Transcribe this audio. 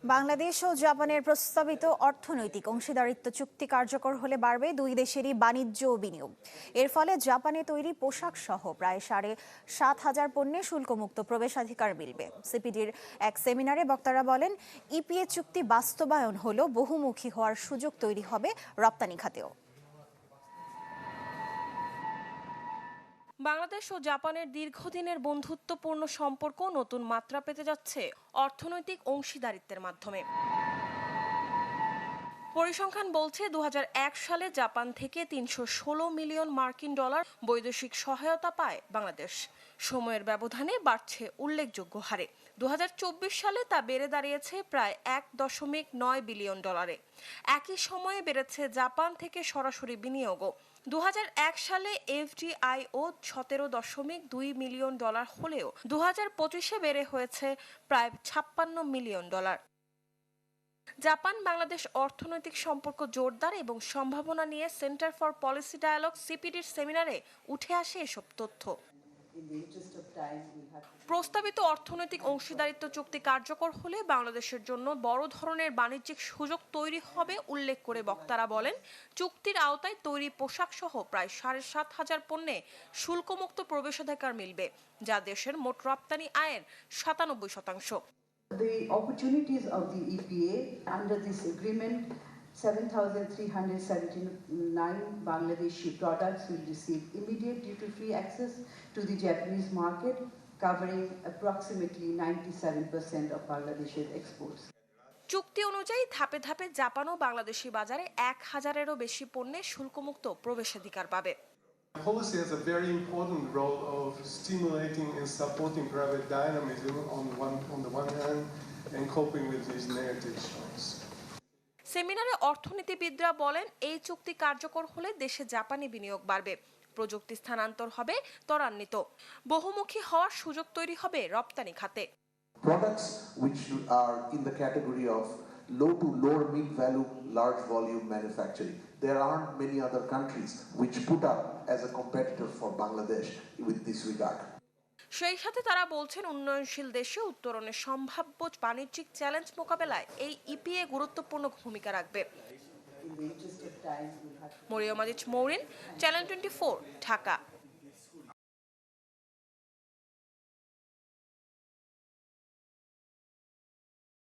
বাংলাদেশ ও জাপানের প্রস্তাবিত অর্থনৈতিক অংশীদারিত্ব চুক্তি কার্যকর হলে বাড়বে দুই দেশেরই বাণিজ্য ও বিনিয়োগ। এর ফলে জাপানে তৈরি পোশাক সহ প্রায় ৭,৫০০ পণ্যে শুল্কমুক্ত প্রবেশাধিকার মিলবে। সিপিডির এক সেমিনারে বক্তারা বলেন, ইপিএ চুক্তি বাস্তবায়ন হলেও বহুমুখী হওয়ার সুযোগ তৈরি হবে রপ্তানি খাতেও। বাংলাদেশ ও জাপানের দীর্ঘদিনের বন্ধুত্বপূর্ণ সম্পর্ক নতুন মাত্রা পেতে যাচ্ছে অর্থনৈতিক অংশীদারিত্বের মাধ্যমে। পরিসংখ্যান বলছে ২০০১ সালে জাপান থেকে ৩১৬ মিলিয়ন মার্কিন ডলার বৈদেশিক সহায়তা পায় বাংলাদেশ। সময়ের ব্যবধানে বাড়ছে উল্লেখযোগ্য হারে। ২০২৪ সালে তা বেড়ে দাঁড়িয়েছে প্রায় ১.৯ বিলিয়ন ডলারে। একই সময়ে বেড়েছে জাপান থেকে সরাসরি বিনিয়োগও। ২০০১ সালে এফডিআইও ১৭.২ মিলিয়ন ডলার হলেও ২০২৫-এ বেড়ে হয়েছে প্রায় ৫৬ মিলিয়ন ডলার। জাপান বাংলাদেশ অর্থনৈতিক সম্পর্ক জোরদার এবং সম্ভাবনা নিয়ে সেন্টার ফর পলিসি ডায়ালগ সিপিডির সেমিনারে উঠে আসে এসব তথ্য। প্রস্তাবিত অর্থনৈতিক অংশীদারিত্ব চুক্তি কার্যকর হলে বাংলাদেশের জন্য বড় ধরনের বাণিজ্যিক সুযোগ তৈরি হবে উল্লেখ করে বক্তারা বলেন, চুক্তির আওতায় তৈরি পোশাক সহ প্রায় ৭,৫০০ পণ্যে শুল্কমুক্ত প্রবেশাধিকার মিলবে, যা দেশের মোট রপ্তানি আয়ের ৯৭%। The opportunities of the EPA under this agreement, 7,379 Bangladeshi products will receive immediate duty-free access to the Japanese market, covering approximately 97% of Bangladesh's exports. চুক্তি অনুযায়ী ধাপে ধাপে জাপান ও বাংলাদেশি বাজারে ১,০০০-এরও বেশি পণ্যে শুল্কমুক্ত প্রবেশাধিকার পাবে। Policy has a very important role of stimulating and supporting private dynamism on the one hand and coping with these negative shocks. সেমিনারে অর্থনীতিবিদরা বলেন, এই চুক্তি কার্যকর হলে দেশে জাপানি বিনিয়োগ বাড়বে, প্রযুক্তি স্থানান্তর হবে ত্বরান্বিত, বহুমুখী হওয়ার সুযোগ তৈরি হবে রপ্তানি খাতে। Products which are in the category of low to lower mid value large volume manufacturing. There aren't many other countries which put up as a competitor for Bangladesh with this regard. সেই সাথে তারা বলছেন, উন্নয়নশীল দেশে উত্তরণের সম্ভাব্য বাণিজ্যিক challenge মোকাবেলায় এই ইপিএ গুরুত্বপূর্ণ ভূমিকা রাখবে। মরিয়ম আজিজ মৌরিন, চ্যানেল 24, ঢাকা।